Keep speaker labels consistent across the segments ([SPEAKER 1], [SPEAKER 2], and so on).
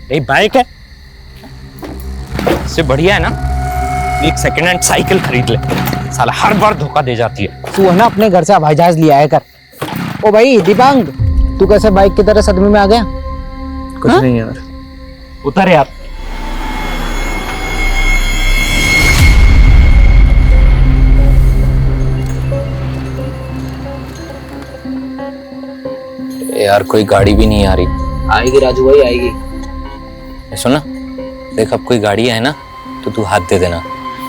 [SPEAKER 1] यही बाइक है, इससे बढ़िया है ना एक सेकेंड हैंड साइकिल खरीद ले, साला हर बार धोखा दे जाती है।
[SPEAKER 2] तू है ना अपने घर से हवाई जहाज लिया है कर। ओ भाई दीपांग, तू कैसे बाइक की तरह सदमे में आ गया?
[SPEAKER 1] कुछ नहीं यार, उतर यार। यार कोई गाड़ी भी नहीं आ रही।
[SPEAKER 2] आएगी राजू भाई, आएगी।
[SPEAKER 1] सुना, देख अब कोई गाड़ी है ना तो तू हाथ दे देना।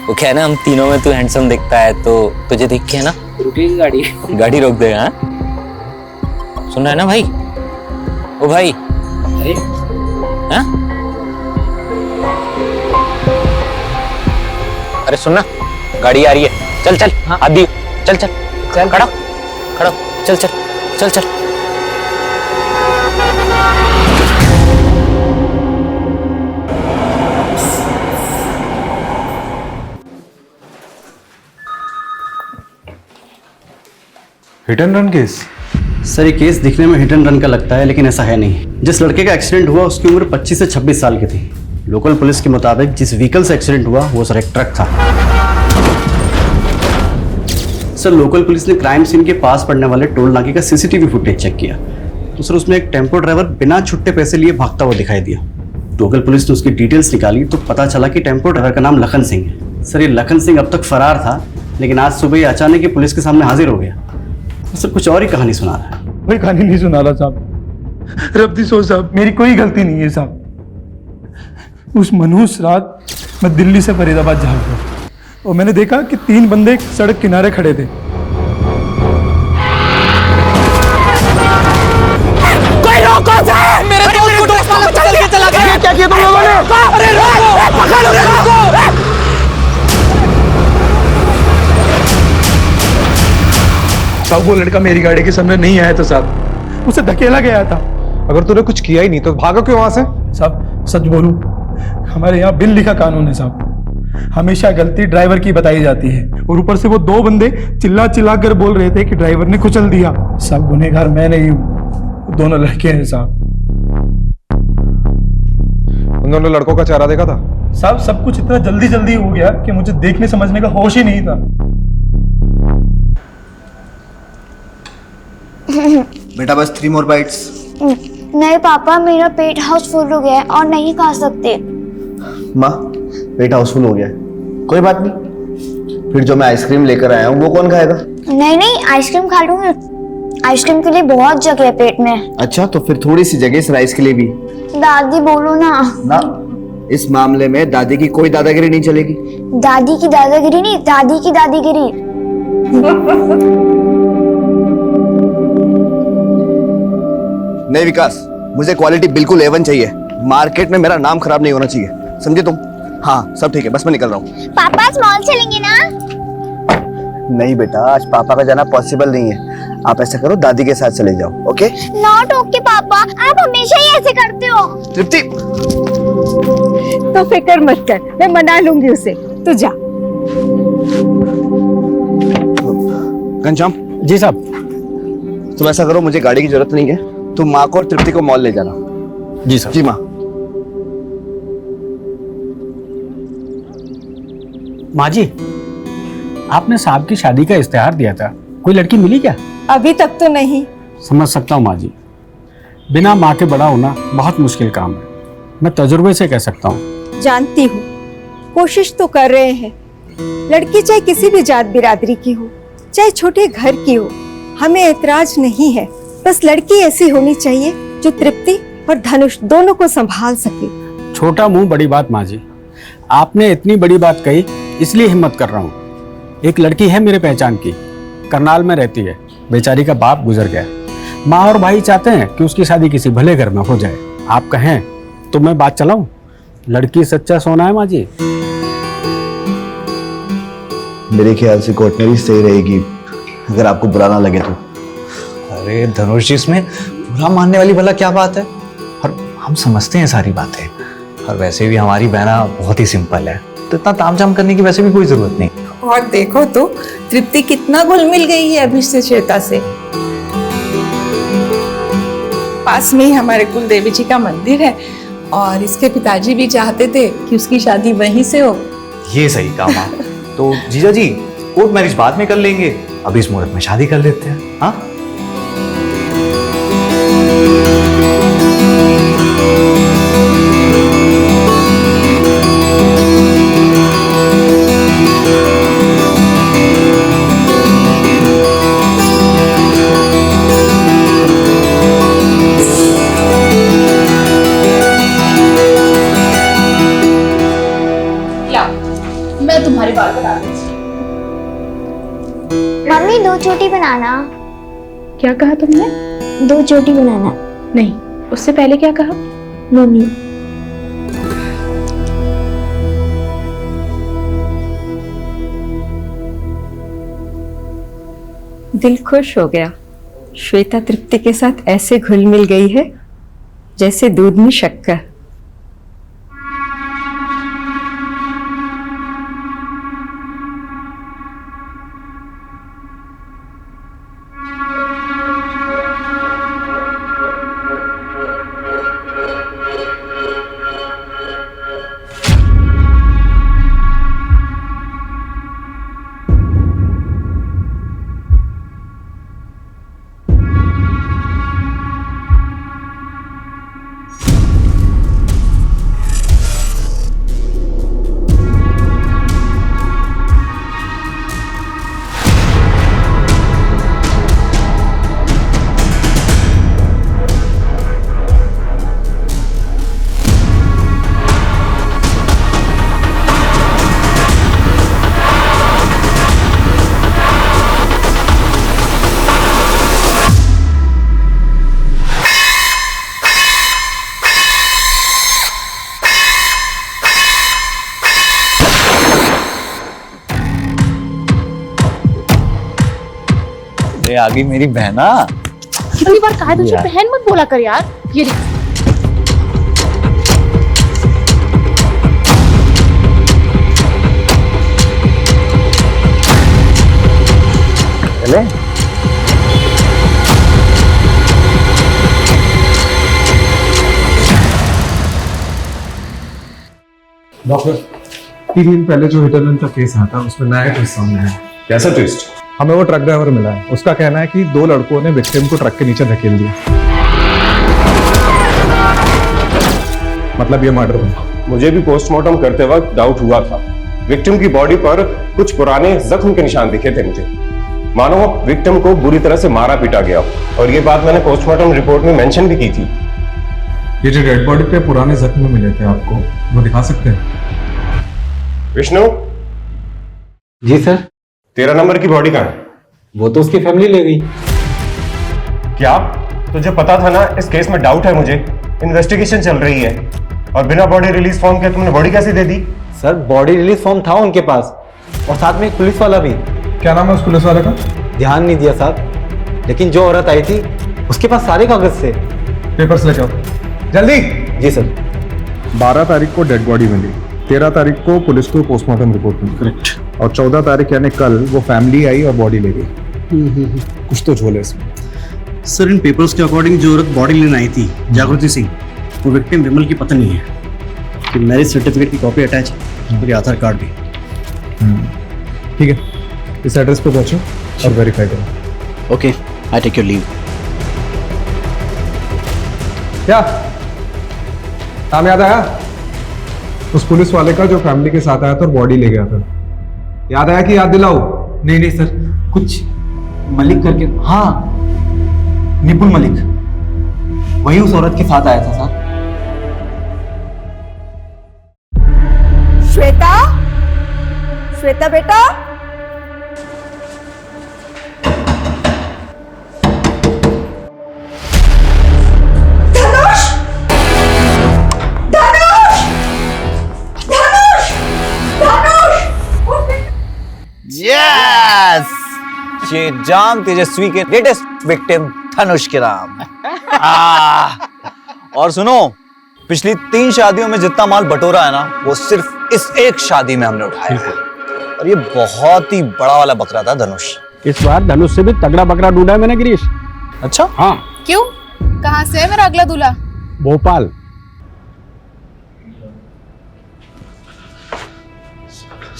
[SPEAKER 1] वो क्या है ना, हम तीनों में तू हैंडसम दिखता है तो तुझे देख के है ना
[SPEAKER 2] रुकेगी गाड़ी।
[SPEAKER 1] गाड़ी रोक देगा। हाँ सुन रहा है ना भाई? ओ भाई,
[SPEAKER 2] अरे
[SPEAKER 1] हाँ? अरे सुनना, गाड़ी आ रही है, चल चल। हाँ आदि, चल चल चल, खड़ा खड़ा, चल चल चल चल।
[SPEAKER 3] Hit and run case?
[SPEAKER 4] Sir ये केस दिखने में हिट एंड रन का लगता है, लेकिन ऐसा है नहीं। जिस लड़के का एक्सीडेंट हुआ उसकी उम्र 25 से 26 साल की थी। लोकल पुलिस के मुताबिक जिस व्हीकल से एक्सीडेंट हुआ वो सर एक ट्रक था। सर लोकल पुलिस ने क्राइम सीन के पास पड़ने वाले टोल नाके का सीसीटीवी फुटेज चेक किया तो सर उसमें एक टेम्पो ड्राइवर बिना छुट्टे पैसे लिए भागता हुआ दिखाई दिया। लोकल पुलिस ने उसकी डिटेल्स निकाली तो पता चला कि टेम्पो ड्राइवर का नाम लखन सिंह है। सर ये लखन सिंह अब तक फरार था, लेकिन आज सुबह ही अचानक ही पुलिस के सामने हाजिर हो गया। सर कुछ और ही कहानी सुना रहा है।
[SPEAKER 3] कोई कहानी नहीं सुना रहा साहब। रब्दी सो साहब, मेरी कोई गलती नहीं है साहब। उस मनहूस रात मैं दिल्ली से फरीदाबाद जा रहा और मैंने देखा कि 3 बंदे सड़क किनारे खड़े थे।
[SPEAKER 2] कोई रोको सर, मेरे दोस्त को चल के चला गया। क्या किया तुम लोगों ने? अरे रोको, पकड़ो रोको।
[SPEAKER 3] साहब वो लड़का मेरी गाड़ी के सामने नहीं आया था साहब, उसे धकेला गया था।
[SPEAKER 5] अगर तूने कुछ किया ही नहीं तो भागो क्यों वहां से?
[SPEAKER 3] साहब सच बोलूं, हमारे यहाँ बिन लिखा कानून है साहब, हमेशा गलती ड्राइवर की बताई जाती है। और ऊपर से वो 2 बंदे चिल्ला चिल्ला कर बोल रहे थे कि ड्राइवर ने कुचल दिया। सब गुनहगार मैं नहीं हूँ, दोनों लड़के हैं साहब।
[SPEAKER 5] उन दोनों लड़कों का चेहरा देखा था?
[SPEAKER 3] साहब सब कुछ इतना जल्दी जल्दी हो गया कि मुझे देखने समझने का होश ही नहीं था।
[SPEAKER 6] बेटा बस 3 more bites।
[SPEAKER 7] नहीं पापा, मेरा पेट हाउसफुल हो गया है और नहीं खा सकते।
[SPEAKER 6] माँ पेट हाउसफुल हो गया है, कोई बात नहीं। फिर जो मैं आइसक्रीम लेकर आया हूँ वो कौन खाएगा?
[SPEAKER 7] नहीं नहीं, आइसक्रीम खा लूंगी। आइसक्रीम के लिए बहुत जगह है पेट में।
[SPEAKER 6] अच्छा तो फिर थोड़ी सी जगह इस राइस के लिए भी।
[SPEAKER 7] दादी बोलो ना।
[SPEAKER 6] ना, इस मामले में दादी की कोई दादागिरी नहीं चलेगी।
[SPEAKER 7] दादी की दादागिरी नहीं, दादी की दादीगिरी।
[SPEAKER 6] नहीं विकास, मुझे क्वालिटी बिल्कुल A1 चाहिए। मार्केट में मेरा नाम खराब नहीं होना चाहिए, समझे तुम? हाँ सब ठीक है, बस मैं निकल रहा हूँ।
[SPEAKER 7] पापा आज मॉल चलेंगे ना?
[SPEAKER 6] नहीं बेटा, आज पापा का जाना पॉसिबल नहीं है। आप ऐसा करो, दादी के साथ चले जाओ। ओके?
[SPEAKER 7] नॉट ओके पापा, आप हमेशा ही ऐसे करते हो।
[SPEAKER 6] तृप्ति,
[SPEAKER 8] तो फिक्र मत कर, मैं मना लूंगी उसे, तू जा।
[SPEAKER 6] घनश्याम
[SPEAKER 4] जी साहब।
[SPEAKER 6] तुम ऐसा करो, मुझे गाड़ी की जरूरत नहीं है, तुम माँ को और तृप्ति को मॉल ले जाना।
[SPEAKER 4] जी साहब।
[SPEAKER 6] जी माँ।
[SPEAKER 4] माँ जी, आपने साहब की शादी का इश्तेहार दिया था, कोई लड़की मिली क्या?
[SPEAKER 8] अभी तक तो नहीं।
[SPEAKER 4] समझ सकता हूँ माँ जी, बिना माँ के बड़ा होना बहुत मुश्किल काम है। मैं तजुर्बे से कह सकता हूँ।
[SPEAKER 8] जानती हूँ, कोशिश तो कर रहे हैं। लड़की चाहे किसी भी जात बिरादरी की हो, चाहे छोटे घर की हो, हमें ऐतराज नहीं है। बस लड़की ऐसी होनी चाहिए जो तृप्ति और धनुष दोनों को संभाल सके।
[SPEAKER 4] छोटा मुंह बड़ी बात माँ जी, आपने इतनी बड़ी बात कही इसलिए हिम्मत कर रहा हूँ। एक लड़की है मेरे पहचान की, करनाल में रहती है, बेचारी का बाप गुजर गया। माँ और भाई चाहते हैं कि उसकी शादी किसी भले घर में हो जाए। आप कहें तो मैं बात चलाऊं? लड़की सच्चा सोना है माँ जी।
[SPEAKER 6] मेरे ख्याल से कोर्टनरी सही रहेगी, अगर आपको बुरा ना लगे तो।
[SPEAKER 9] अरे धनुष जी, इसमें बुरा मानने वाली भला क्या बात है? और हम समझते हैं सारी बातें, और वैसे भी हमारी बहना बहुत ही सिंपल है, तो इतना तामझाम करने की वैसे भी कोई जरूरत नहीं।
[SPEAKER 8] और देखो तो तृप्ति कितना घुल मिल गई है अभी से श्वेता से। पास में ही हमारे कुल देवी जी का मंदिर है,
[SPEAKER 10] और इसके पिताजी भी चाहते थे कि उसकी शादी वहीं से हो।
[SPEAKER 9] ये सही कहा माँ। तो जीजा जी कोर्ट मैरिज बाद में कर लेंगे, अभी इस मुहूर्त में शादी कर लेते हैं। हाँ
[SPEAKER 10] मैं तुम्हारे बाल बना दूंगी।
[SPEAKER 7] मम्मी 2 चोटी बनाना।
[SPEAKER 10] क्या कहा तुमने?
[SPEAKER 7] 2 चोटी बनाना।
[SPEAKER 10] नहीं, उससे पहले क्या कहा?
[SPEAKER 7] मम्मी
[SPEAKER 8] दिल खुश हो गया। श्वेता तृप्ति के साथ ऐसे घुल मिल गई है जैसे दूध में शक्कर।
[SPEAKER 9] आ गई मेरी बहना।
[SPEAKER 10] कितनी बार कहा तुझे बहन मत बोला कर यार। ये
[SPEAKER 9] चले
[SPEAKER 5] डॉक्टर 3 दिन पहले जो हिट एंड रन का केस आया था उसमें नया ट्विस्ट सामने आया।
[SPEAKER 11] कैसा ट्विस्ट?
[SPEAKER 5] हमें वो ट्रक ड्राइवर मिला है, उसका कहना है कि 2 लड़कों ने विक्टिम को ट्रक के नीचे धकेल दिया। मतलब ये मर्डर हुआ।
[SPEAKER 11] मुझे भी पोस्टमार्टम करते वक्त डाउट हुआ था। विक्टिम की बॉडी पर कुछ पुराने जख्म के निशान दिखे थे मुझे, मानो विक्टिम को बुरी तरह से मारा पीटा गया। और ये बात मैंने पोस्टमार्टम रिपोर्ट में मेंशन भी की थी।
[SPEAKER 5] ये जो डेड बॉडी पे पुराने जख्म मिले थे आपको, वो दिखा सकते हैं?
[SPEAKER 11] विष्णु
[SPEAKER 9] जी सर।
[SPEAKER 11] 13 नंबर की बॉडी कहाँ है?
[SPEAKER 9] वो तो उसकी फैमिली ले गई।
[SPEAKER 11] क्या तुझे पता था ना इस केस में डाउट है मुझे, इन्वेस्टिगेशन चल रही है, और बिना बॉडी रिलीज फॉर्म के तुमने बॉडी कैसे दे दी?
[SPEAKER 9] सर बॉडी रिलीज फॉर्म था उनके पास, और साथ में एक पुलिस वाला भी।
[SPEAKER 5] क्या नाम है उस पुलिस वाले का?
[SPEAKER 9] ध्यान नहीं दिया साहब, लेकिन जो औरत आई थी उसके पास सारे कागज थे।
[SPEAKER 5] पेपर्स लेके आओ जल्दी।
[SPEAKER 9] जी सर।
[SPEAKER 5] 12 तारीख को डेड बॉडी मिली, 13 तारीख को पुलिस को पोस्टमार्टम रिपोर्ट मिली, करेक्ट। और 14 तारीख यानी कल वो फैमिली आई और बॉडी ले गई। कुछ तो झोल है इसमें।
[SPEAKER 4] सर इन पेपर्स के अकॉर्डिंग जो औरत बॉडी लेने आई थी, जागृति सिंह, वो विक्टिम विमल की पत्नी है। कि मैरिज सर्टिफिकेट की कॉपी अटैच है, और आधार कार्ड भी।
[SPEAKER 5] ठीक है, इस एड्रेस पे पहुंचो और वेरीफाई करो।
[SPEAKER 4] Okay, I take your leave.
[SPEAKER 5] क्या नाम याद आया उस पुलिस वाले का जो फैमिली के साथ आया था और बॉडी ले गया था? याद आया कि याद दिलाओ?
[SPEAKER 9] नहीं नहीं सर, कुछ मलिक करके, हाँ निपुण मलिक, वही उस औरत के साथ आया था सर।
[SPEAKER 8] श्वेता, श्वेता बेटा,
[SPEAKER 9] यस, ये जाम तेजस्वी के लेटेस्ट विक्टिम धनुष के नाम। और सुनो, पिछली 3 शादियों में जितना माल बटोरा है ना, वो सिर्फ इस एक शादी में हमने उठाया है। और ये बहुत ही बड़ा वाला बकरा था धनुष।
[SPEAKER 12] इस बार धनुष से भी तगड़ा बकरा ढूंढा है मैंने गिरीश।
[SPEAKER 9] अच्छा?
[SPEAKER 12] हाँ।
[SPEAKER 10] क्यों? कहाँ से है मेरा अगला दूल्हा?
[SPEAKER 12] भोपाल।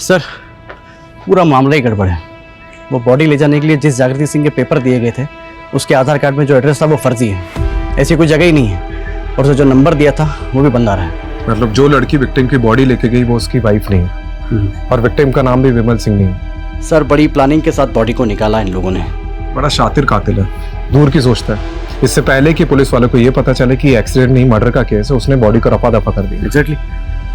[SPEAKER 4] सर पूरा मामला ही गड़बड़ है। वो बॉडी ले जाने के लिए जिस जागृति सिंह के पेपर दिए गए थे उसके आधार कार्ड में जो एड्रेस था वो फर्जी है, ऐसी कोई जगह ही नहीं है। और जो नंबर दिया था वो भी बंद आ रहा है।
[SPEAKER 5] मतलब जो लड़की विक्टिम की बॉडी लेके गई वो उसकी वाइफ नहीं है और विक्टिम का नाम भी विमल सिंह नहीं है।
[SPEAKER 4] सर बड़ी प्लानिंग के साथ बॉडी को निकाला इन लोगों ने।
[SPEAKER 5] बड़ा शातिर कातिल है, दूर की सोचता है। इससे पहले कि पुलिस वालों को ये पता चले कि एक्सीडेंट नहीं मर्डर का केस है, उसने बॉडी को रफा दफा कर दिया।
[SPEAKER 4] एग्जैक्टली,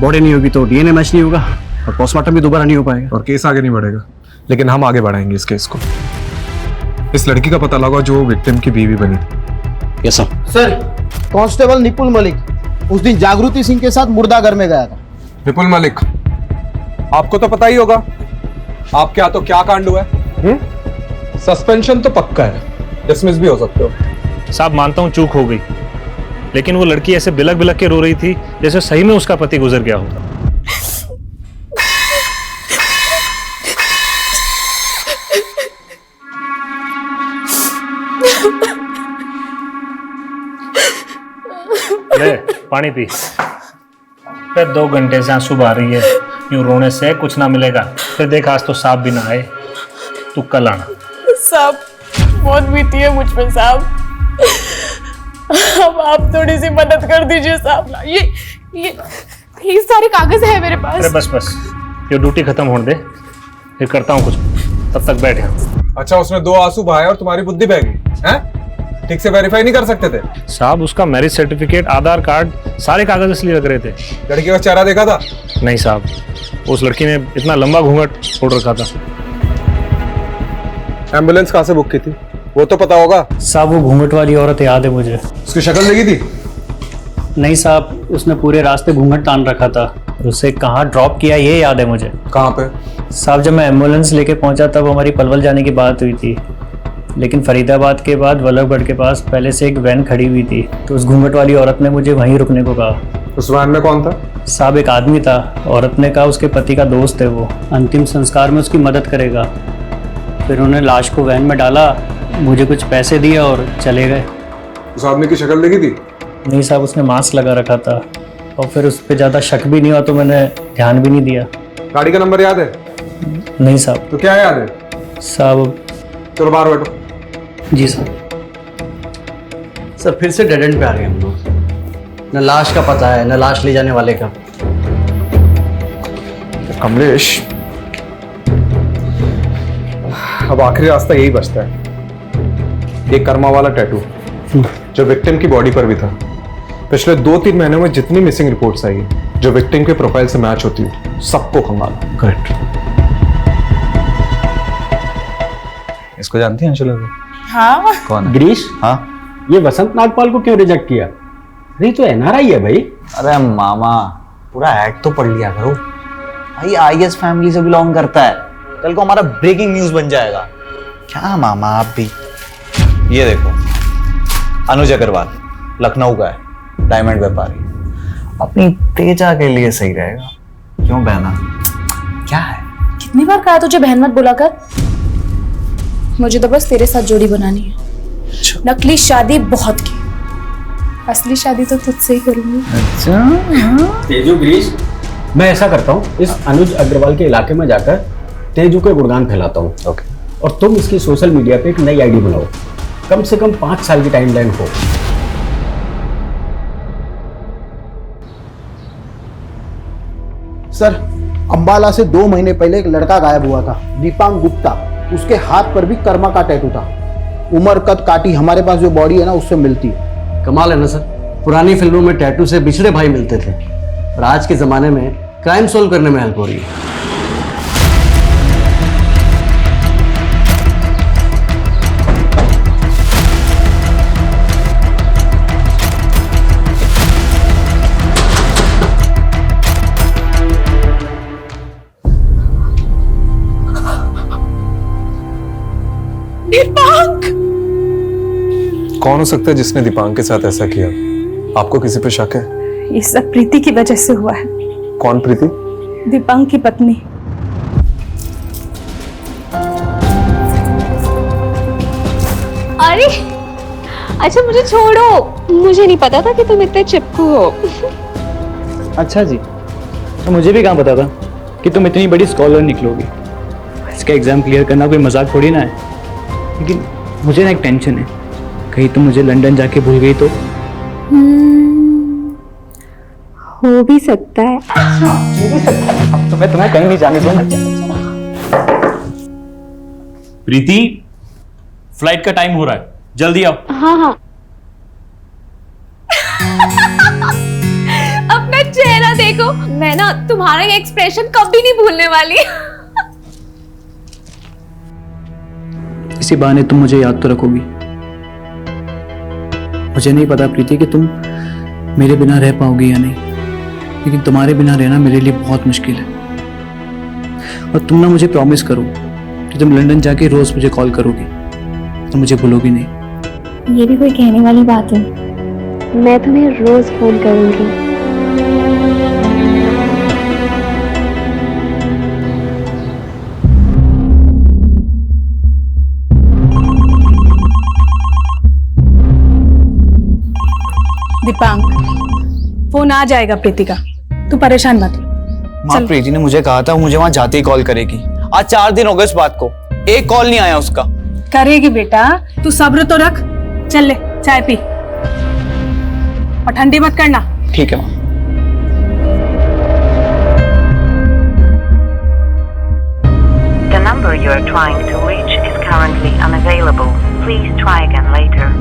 [SPEAKER 4] बॉडी नहीं होगी तो डीएनए मैच नहीं होगा और पोस्टमार्टम भी दोबारा नहीं हो पाएगा
[SPEAKER 5] और केस आगे नहीं बढ़ेगा। लेकिन हम आगे बढ़ाएंगे इस केस को। इस लड़की का पता लगा जो विक्टिम की बीवी बनी थी।
[SPEAKER 4] Yes sir.
[SPEAKER 13] Sir, constable nipple Malik उस दिन जागृति सिंह के साथ मुर्दाघर में गया था।
[SPEAKER 5] विपुल मलिक, आपको तो पता ही होगा आपके हाथों क्या कांड हुआ है। सस्पेंशन तो पक्का है, डिसमिस भी हो सकते हो।
[SPEAKER 14] साहब मानता हूँ चूक हो गई, लेकिन वो लड़की ऐसे बिलक बिलक के रो रही थी जैसे सही में उसका पति गुजर गया होगा। ले पानी पी। फिर 2 घंटे से आंसू बहा रही है, यूं रोने से कुछ ना मिलेगा। फिर देख आज तो सांप भी ना आए, तू कल आना।
[SPEAKER 10] साहब बहुत बीती है मुझ पे साहब, अब आप थोड़ी सी मदद कर दीजिए साहब। ये सारे कागज है मेरे पास।
[SPEAKER 14] अरे बस बस, ये ड्यूटी खत्म होने दे, फिर करता हूँ कुछ, तब तक बैठ यहाँ।
[SPEAKER 5] अच्छा, उसने 2 आंसू बहाए और तुम्हारी बुद्धि बह गई हैं? ठीक से वेरीफाई नहीं कर सकते थे?
[SPEAKER 14] साहब उसका मैरिज सर्टिफिकेट, आधार कार्ड, सारे कागज इसलिए लग रहे थे।
[SPEAKER 5] लड़की का चेहरा देखा था?
[SPEAKER 14] नहीं साहब, उस लड़की ने इतना लंबा घूंघट ओढ़ रखा था।
[SPEAKER 5] एम्बुलेंस कहाँ से बुक की थी वो तो पता होगा?
[SPEAKER 15] साहब वो घूंघट वाली औरत याद है मुझे।
[SPEAKER 5] उसकी शक्ल देखी थी?
[SPEAKER 15] नहीं साहब, उसने पूरे रास्ते घूंघट तान रखा था। उसे कहाँ ड्रॉप किया ये याद है मुझे।
[SPEAKER 5] कहाँ पे?
[SPEAKER 15] साहब जब मैं एम्बुलेंस लेके पहुंचा तब हमारी पलवल जाने की बात हुई थी, लेकिन फरीदाबाद के बाद वल्लभगढ़ के पास पहले से एक वैन खड़ी हुई थी, तो उस घूंघट वाली औरत ने मुझे वहीं रुकने को कहा।
[SPEAKER 5] उस वैन में कौन था?
[SPEAKER 15] साहब एक आदमी था। औरत ने कहा उसके पति का दोस्त है, वो अंतिम संस्कार में उसकी मदद करेगा। फिर उन्होंने लाश को वैन में डाला, मुझे कुछ पैसे दिए और चले गए।
[SPEAKER 5] उस आदमी की शक्ल देखी थी?
[SPEAKER 15] नहीं साहब, उसने मास्क लगा रखा था और फिर उस पर ज़्यादा शक भी नहीं हुआ तो मैंने ध्यान भी नहीं दिया।
[SPEAKER 5] गाड़ी का नंबर याद है?
[SPEAKER 15] नहीं साहब।
[SPEAKER 5] तो क्या याद है?
[SPEAKER 15] साहब
[SPEAKER 5] चलो बाहर बैठो।
[SPEAKER 15] जी सर।
[SPEAKER 4] सर फिर से डेड एंड पे आ गए हम लोग। न लाश का पता है न लाश ले जाने वाले का।
[SPEAKER 5] कमलेश, अब आखिरी रास्ता यही बचता है, ये कर्मा वाला टैटू जो विक्टिम की बॉडी पर भी था। पिछले 2-3 महीनों में जितनी मिसिंग रिपोर्ट्स आई जो विक्टिम के प्रोफाइल से मैच होती है सबको खंगालो।
[SPEAKER 9] करेक्ट। इसको जानती हैं अंशुला को?
[SPEAKER 10] हाँ।
[SPEAKER 9] कौन है?
[SPEAKER 12] गिरीश,
[SPEAKER 9] हाँ,
[SPEAKER 12] ये वसंत नागपाल को क्यों रिजेक्ट किया? अरे तो एनआरआई है भाई।
[SPEAKER 9] अरे मामा पूरा ऐड तो पढ़ लिया करो भाई, आईएस फैमिली से बिलोंग करता है, कल को हमारा ब्रेकिंग न्यूज बन जाएगा। क्या मामा आप भी। ये देखो अनुज अग्रवाल, लखनऊ का है, डायमंड व्यापारी, अपनी तेजा के लिए सही रहेगा। क्यों बहना, क्या है?
[SPEAKER 10] कितनी बार कहा तुझे बहन मत बुला कर। मुझे तो बस तेरे साथ जोड़ी बनानी है। नकली शादी बहुत की, असली शादी तो तुझसे ही करूंगी।
[SPEAKER 9] अच्छा
[SPEAKER 12] तेजू गिरीश, मैं ऐसा करता हूँ, इस अनुज अग्रवाल के इलाके में जाकर तेजू के गुणगान फैलाता हूँ।
[SPEAKER 9] ओके।
[SPEAKER 12] और तुम इसकी सोशल मीडिया पे एक नई आईडी बनाओ, कम से कम 5 साल की टाइमलाइन हो।
[SPEAKER 13] सर, अंबाला से 2 महीने पहले एक लड़का गायब हुआ था, दीपांग गुप्ता। उसके हाथ पर भी कर्मा का टैटू था। उम्र कद काटी हमारे पास जो बॉडी है ना उससे मिलती है।
[SPEAKER 4] कमाल है ना सर, पुरानी फिल्मों में टैटू से बिछड़े भाई मिलते थे और आज के जमाने में क्राइम सोल्व करने में हेल्प हो रही है।
[SPEAKER 10] दीपांक!
[SPEAKER 5] कौन हो सकता है जिसने दीपांक के साथ ऐसा किया? आपको किसी पे शक है?
[SPEAKER 10] ये सब प्रीति की वजह से हुआ है।
[SPEAKER 5] कौन प्रीति?
[SPEAKER 10] दीपांक की पत्नी।
[SPEAKER 16] अरे अच्छा मुझे छोड़ो, मुझे नहीं पता था कि तुम इतने चिपकू हो।
[SPEAKER 15] अच्छा जी, तो मुझे भी कहाँ पता था कि तुम इतनी बड़ी स्कॉलर निकलोगी। इसका एग्ज़ाम क्लियर करना कोई मजाक थोड़ी ना है। लेकिन मुझे ना एक टेंशन है, कहीं तुम मुझे लंदन जाके भूल गई तो।
[SPEAKER 16] हो भी सकता है।
[SPEAKER 15] अब तो मैं तुम्हें कहीं नहीं जाने दूंगा।
[SPEAKER 17] प्रीति, फ्लाइट का टाइम हो रहा है, जल्दी आओ।
[SPEAKER 16] हाँ हाँ। अपना चेहरा देखो, मैं ना तुम्हारा ये एक्सप्रेशन कभी नहीं भूलने वाली।
[SPEAKER 15] इसी बहाने तुम मुझे याद तो रखोगी। मुझे नहीं पता प्रीति कि तुम मेरे बिना रह पाओगी या नहीं, लेकिन तुम्हारे बिना रहना मेरे लिए बहुत मुश्किल है। और तुम ना मुझे प्रॉमिस करो कि तुम लंदन जाके रोज मुझे कॉल करोगी, तो मुझे भूलोगी नहीं।
[SPEAKER 7] ये भी कोई कहने वाली बात है?
[SPEAKER 16] मैं तुम्हें रोज फोन करूंगी।
[SPEAKER 10] दीपांक, फोन आ जाएगा प्रीति का, तू परेशान मत हो।
[SPEAKER 9] माँ, प्रीति ने मुझे कहा था वो मुझे वहां जाते ही कॉल करेगी। आज 4 दिन हो गए इस बात को, एक कॉल नहीं आया उसका।
[SPEAKER 10] करेगी बेटा, तू सब्र तो रख। चल ले चाय पी, और ठंडी मत करना।
[SPEAKER 9] ठीक है माँ।
[SPEAKER 18] The number you are trying to reach is currently unavailable. Please try again later.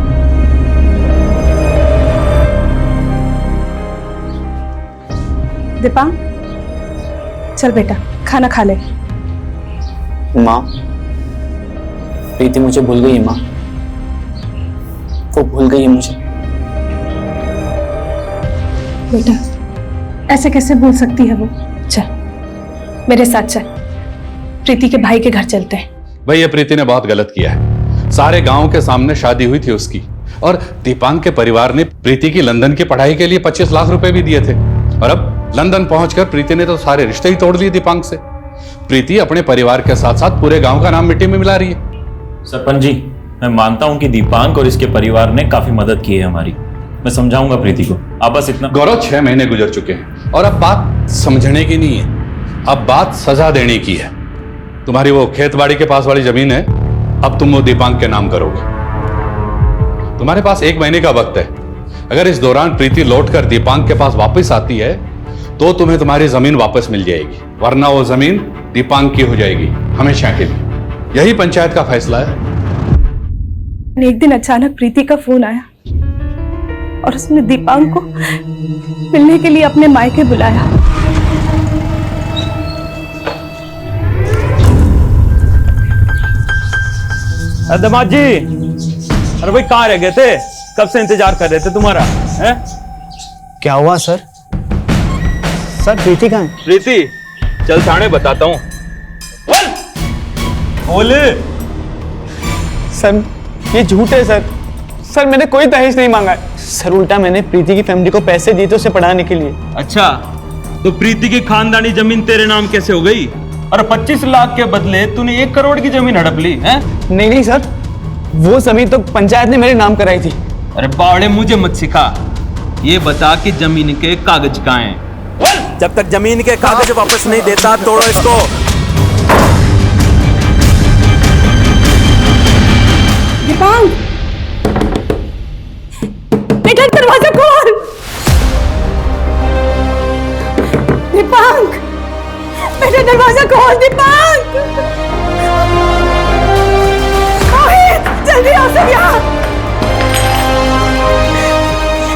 [SPEAKER 10] Deepank, चल बेटा खाना खा ले।
[SPEAKER 9] माँ, प्रीति मुझे भूल गई है माँ, वो भूल गई है मुझे।
[SPEAKER 10] बेटा ऐसे कैसे भूल सकती है वो? चल मेरे साथ चल, प्रीति के भाई के घर चलते हैं।
[SPEAKER 19] भैया प्रीति ने बहुत गलत किया है। सारे गांव के सामने शादी हुई थी उसकी, और दीपांक के परिवार ने प्रीति की लंदन की पढ़ाई के लिए 25 लाख रुपए भी दिए थे, और अब लंदन पहुंचकर प्रीति ने तो सारे रिश्ते ही तोड़ दिए दीपांक से। प्रीति अपने परिवार के साथ साथ पूरे गांव का नाम मिट्टी में मिला रही है।
[SPEAKER 17] सरपंच जी, मैं मानता हूं कि दीपांक और इसके परिवार ने काफी मदद की है हमारी। मैं समझाऊंगा प्रीति को, आप बस इतना।
[SPEAKER 19] गौरव, 6 महीने गुजर चुके हैं और अब बात समझने की नहीं है, अब बात सजा देने की है। तुम्हारी वो खेतबाड़ी के पास वाली जमीन है, अब तुम वो दीपांक के नाम करोगे। तुम्हारे पास 1 महीने का वक्त है। अगर इस दौरान प्रीति लौटकर दीपांक के पास वापस आती है तो तुम्हें तुम्हारी जमीन वापस मिल जाएगी, वरना वो जमीन दीपांक की हो जाएगी हमेशा के लिए। यही पंचायत का फैसला है।
[SPEAKER 10] एक दिन अचानक प्रीति का फोन आया और उसने दीपांक को मिलने के लिए अपने मायके बुलाया।
[SPEAKER 17] दामाद जी, अरे भाई कहाँ रह गए थे? कब से इंतजार कर रहे थे तुम्हारा, हैं?
[SPEAKER 9] क्या हुआ सर? सर प्रीति कहाँ है?
[SPEAKER 17] प्रीति, चल थाने बताता हूँ। बोले
[SPEAKER 9] सर ये झूठ है सर। सर मैंने कोई दहेज नहीं मांगा है सर, उल्टा मैंने प्रीति की फैमिली को पैसे दिए थे उसे पढ़ाने के लिए।
[SPEAKER 17] अच्छा, तो प्रीति की खानदानी जमीन तेरे नाम कैसे हो गई? और 25 लाख के बदले तूने 1 करोड़ की जमीन हड़प ली है?
[SPEAKER 9] नहीं सर, वो जमीन तो पंचायत ने मेरे नाम कराई थी।
[SPEAKER 17] अरे बावड़े, मुझे मत सिखा, ये बता कि जमीन के कागज कहाँ हैं? जब तक जमीन के कागज वापस नहीं देता तोड़ो इसको।
[SPEAKER 10] दीपांक, बेटा दरवाजा खोल। दीपांक, बेटा दरवाजा खोल। दीपांक, जल्दी आओ सब यहाँ।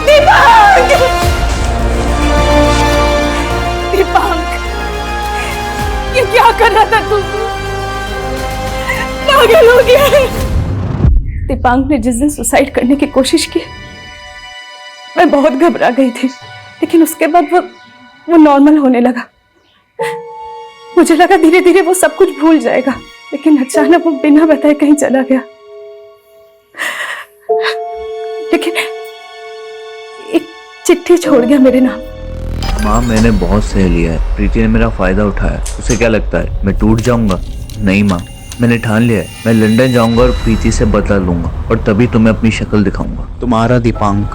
[SPEAKER 10] दीपांक, दीपांक, ये क्या कर रहा था तू? पागल हो गया है। दीपांक ने जिस दिन सुसाइड करने की कोशिश की, मैं बहुत घबरा गई थी, लेकिन उसके बाद वो नॉर्मल होने लगा। मुझे लगा धीरे धीरे वो सब कुछ भूल जाएगा, लेकिन अचानक वो बिना बताए कहीं चला गया। लेकिन एक चिट्ठी छोड़ गया मेरे नाम।
[SPEAKER 20] माँ, मैंने बहुत सह लिया है। प्रीति ने मेरा फायदा उठाया। उसे क्या लगता है मैं टूट जाऊंगा? नहीं माँ, मैंने ठान लिया है। मैं लंदन जाऊंगा और प्रीति से बदला लूंगा, और तभी तुम्हें अपनी शक्ल दिखाऊंगा।
[SPEAKER 9] तुम्हारा दीपांक।